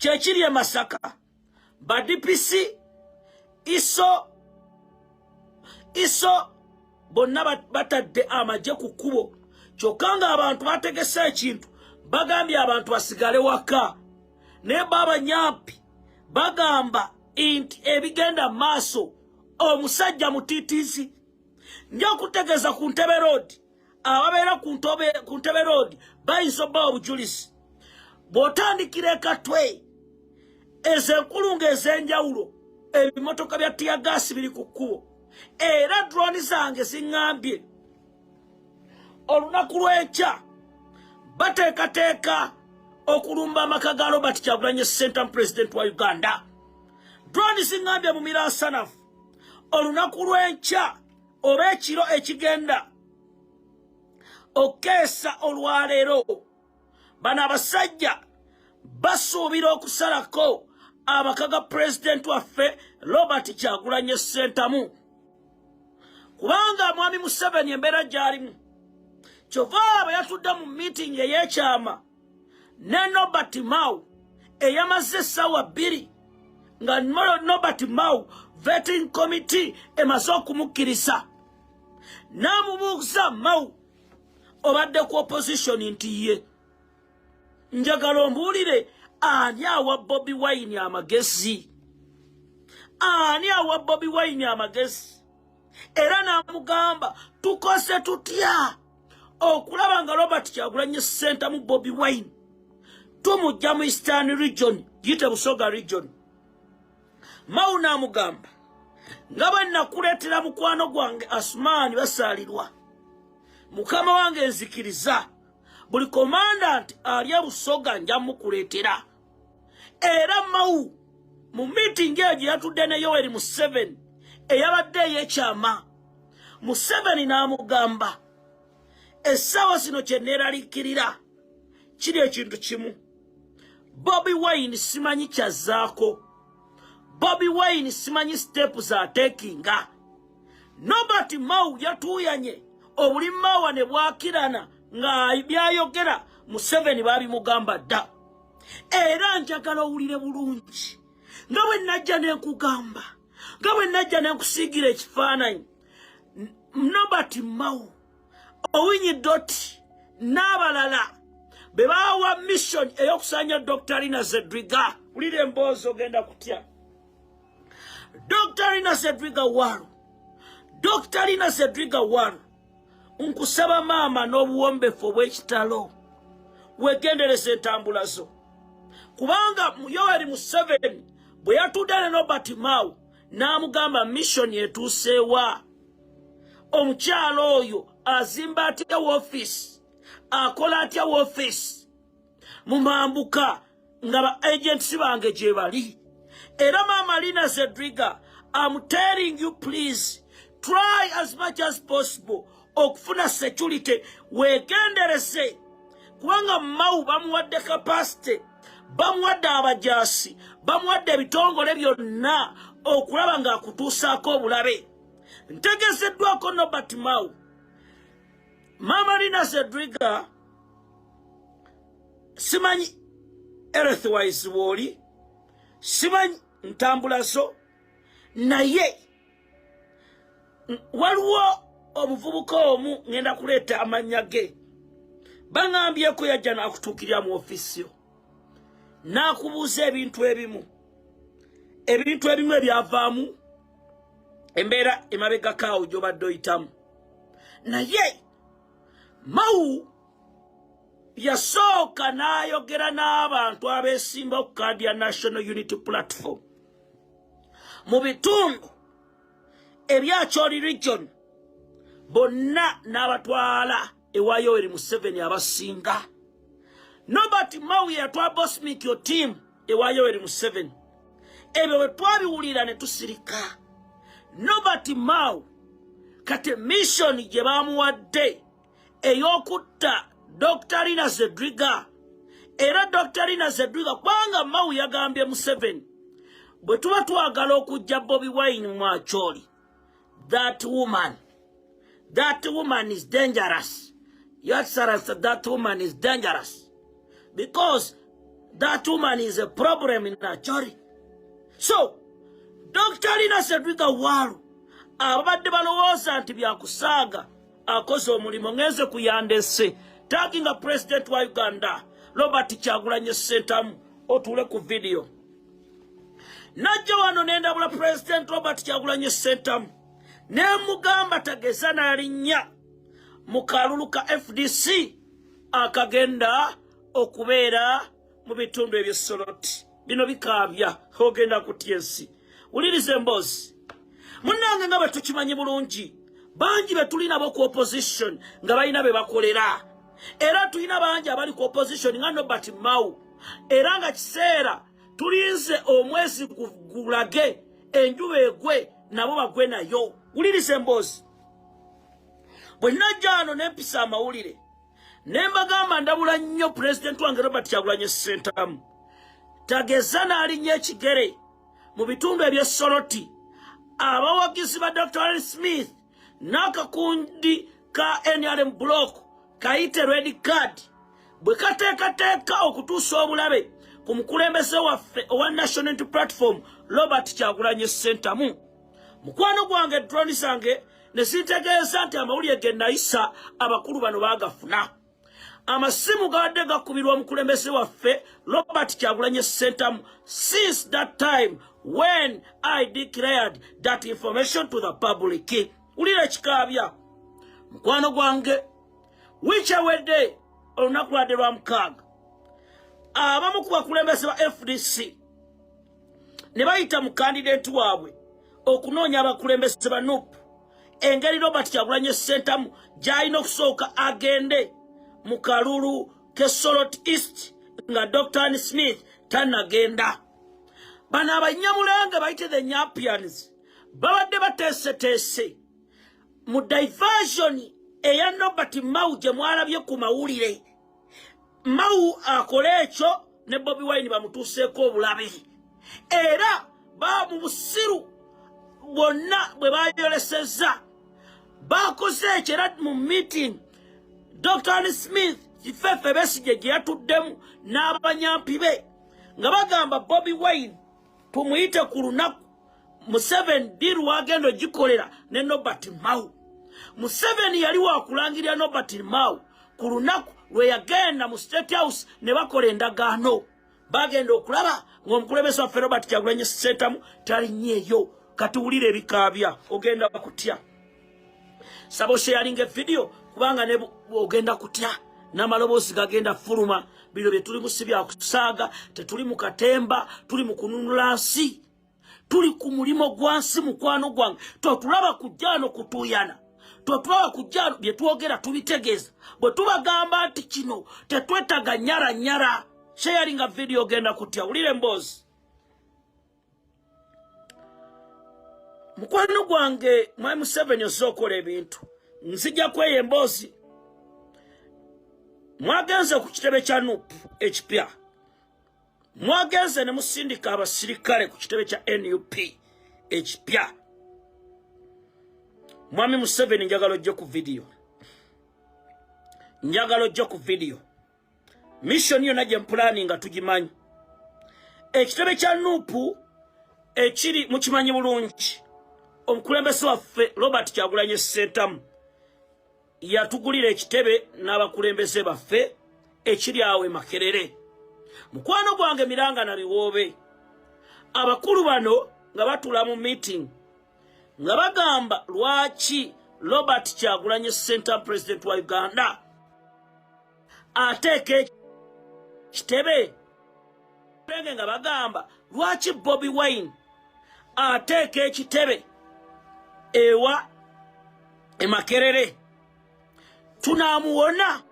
kyekiri e Masaka ba DPC iso bonna batadde amagye ku kkubo kyokka nga abantu bategese ekintu bagambye abantu basigale waka naye baba Nyampi bagamba nti ebigenda maaso omusajja mutiitiizi nja okutegeeza ku Ntebe Road ababeera ku Ntebe Road bayinza obba obujulizi bw'otandikira ekatwe ezenkulu ng'ez'enjawulo ebimotoka bya tiyagaasi biri ku kkubo era drone zange ziŋŋambye olunaku lw'enkya bateekateeka okulumba amaka ga Robert Kyagulanyi Ssentamu President wa Uganda. Drone ziŋŋambye mu miransanafu olunaku lw'enkya oba ekiro ekigenda okeesa olwaleero bano abasajja basuubira okusalako amaka ga President waffe Robert Kyagulanyi Ssentamu kubanga mwami Museveni embeera gy'alimu kyova aba yatudde mu meeting ey'ekyama ne Nobert Mao eyamaze essaawa 2 nga Nobert Mao vetting committee emaze okumukkiriza n'amubuuza Mao obadde ku opposition nti ye njagala ombuulire ani awa Bobi Wine amagezi ani awa Bobi Wine amagezi era n'amugamba tukose tutya okulaba nga Robert Kyagulanyi Ssentamu Bobi Wine tumujja mu Eastern region yite Busoga region. Mao n'amugamba nga bwe nakuleetera mukwano gwange Asumani basaalirwa mukama wange nzikiriza buli commandant ali e Busoga nja mukuleetera. Era Mao mu meeting eyo yatudde ne Yoweri Museveni eyabadde ey'ekyama Museveni n'amugamba essaawa zino kye neeraliikirira kiri ekintu kimu Bobi Wine simanyi kyazzaako Bobi Wine simanyi step z'ateekinga. Nobert Mao yatuuyanye obuli Mao ne bwakirana nga byayogera Museveni babimugamba dda. Era njagala owulire bulungi nga bwe najja n'enkugamba nga bwe najja n'enkusiigira ekifaananyi Nobert Mao Owinyi Doti n'abalala be baawa mission ey'okusanya Dr. Rina Zedriga. Wulire emboozi ogenda kutya. Dr. Rina Zedriga Walu Dr. Rina Zedriga Walu nkusaba maama n'obuwombefu obw'ekitalo weegendereza entambula zo kubanga Yoweri Museveni bwe yatudde ne Nobert Mao n'amugamba mission etuuseewa omukyalo oyo azimba atya woofiisi akola atya woofiisi mu mambuka nga ba agents bange gye bali. Era Mama Rina Zedriga, I'm telling you please try as much as possible okufuna security weegendereze kubanga Mao bamuwadde capacity bamuwadde abajaasi bamuwadde ebitongole byonna okulaba ng'akutuusaako obulabe. Ntegezeddwako Nobert Mao Mama Rina Zedriga simanyi healthwise woli simanyi ntambula zo naye waliwo omuvubuka omu ngenda kuleeta amannya ge baŋŋambyeko yajja n'akutuukirira mu ofiisi yo n'akubuuza ebintu ebimu ebyavaamu embeera emabegakaawo gy'obadde oyitamu. Naye Mao yasooka n'ayogera n'abantu abeesimba okukandya National Unity Platform mu bitundu ebya Choli region bonna n'abatwala ewa Yoweri Museveni abasinga. Nobert Mao yatwa Bosmikyo team ewa Yoweri Museveni. Ebyo bwe twabiwulira ne tusirika. Nobert Mao kati mission gye baamuwadde ey'okutta Dr. Rina Zedriga. Era Dr. Rina Zedriga kubanga Mao yagambye Museveni bwe tuba twagala okujja Bobi Wine mu Acholi, that woman is dangerous. Your Excellency, that woman is dangerous because That woman is a problem in Acholi. So, Dr. Lina Cedric Walu, abadde balowooza nti byakusaaga akoze omulimu ngeze kuyandese taginga president wa Uganda Robert Kyagulanyi Ssentamu otule ku video. Najja wano nendabula president Robert Kyagulanyi Ssentamu ne mugamba tageza n'alinnya mu kalulu ka FDC akagenda okubeera mu bitundu ebyesoloti bino bikaabya ogenda kutya ensi. Wuliriza emboozi munnange nga bwe tukimanyi bulungi bangi be tulina bo ku opposition nga balina be bakolera era tulina bangi abali ku opposition nga Robert Mau era nga kiseera tulinze omwezi gulage enjuba egwe nabo bagwe nayo. Wuliriza emboozi bwe najja wano nempisa amawulire ne mbagamba ndabula nnyo president wange Robert Kyagulanyi Ssentamu tageza n'alinnya ekigere mu bitundu ebyesoloti abawagizi ba Dr. Smith n'akakundi ka NRM block kayite red card bwe kateekateeka okutuusa obulabe ku mukulembeze waffe owa National Unity Platform Robert Kyagulanyi Ssentamu. Mukwano gwange drone zange ne sintegeeza nti amawulire ge nayisa abakulu bano baagafuna. Amasimu gawadde gakubirwa omukulembeze waffe Robert Kyagulanyi Ssentamu since that time when I declared that information to the public. Ulira ekikaabya mukwano gwange wiiki ewedde olunaku lwadde lwa mukaaga abamu ku bakulembeze ba FDC ne bayita mu kandidate waabwe okunoonya abakulembeze ba NUP engeri Robert Kyagulanyi Ssentamu gy'alina okusooka agende mu kalulu k'Solot East nga Dr. Smith tannagenda. Bano abanyamulenge bayite the Nyapians babadde bateeseteese mu diversion eya Robert Mau gye mwalabye ku mawulire. Mau akole ekyo ne Bobi Wine bamutuuseeko obulabe era ba mu busiru bwonna bwe bayolesezza bakoze ekyo era mu meeting Dr. Smith kifefe Besigye gye yatuddemu n'abanyampi be nga bagamba Bobi Wine tumuyite ku lunaku Museveni diru wagenda ogikolera ne Robert Mau. Museveni yali wakulangirira Robert Mau ku lunaku lwe yagenda mu State House ne bakola endagaano bagenda okulaba ng'omukulembeze waffe Robert Kyagulanyi Ssentamu talinnye eyo. Kati wulira ebikaabya ogenda kutya. Sabo sharinga video kubanga ne ogenda kutya n'amaloboozi gagenda fuluma. Bino bye tuli musibya kusaaga tetuli mu katemba tuli mu kununula nsi tuli ku mulimo gwansi mukwano gwange totulaba kujjano kutuyana totulaba kujjano bye twogera tubitegeeza bwe tubagamba nti kino tetwetaga nyara sharinga video ogenda kutya. Ulire mboozi mukwano gwange mwai Museveni osokola ebintu nzija kweye emboozi mwagenze ku kitebe kya NUP ekipya mwagenze ne musindika abasirikale ku kitebe kya NUP ekipya. Mwami Museveni njagala ojje ku video mission yonna gye mpulani nga tugimanyi. Ekitebe kya NUP ekiri mukimanyi bulungi omukulembeze waffe Robert Kyagulanyi Ssentamu yatugulira ekitebe n'abakulembeze baffe ekiri awe Makerere. Mukwano gwange Miranga na Biwoobe abakulu bano nga batula mu meeting nga bagamba lwaki Robert Kyagulanyi Ssentamu president wa Uganda ateeke ekitebe nga bagamba lwaki Bobi Wine ateeke ekitebe ewa Makerere. Tunamuwona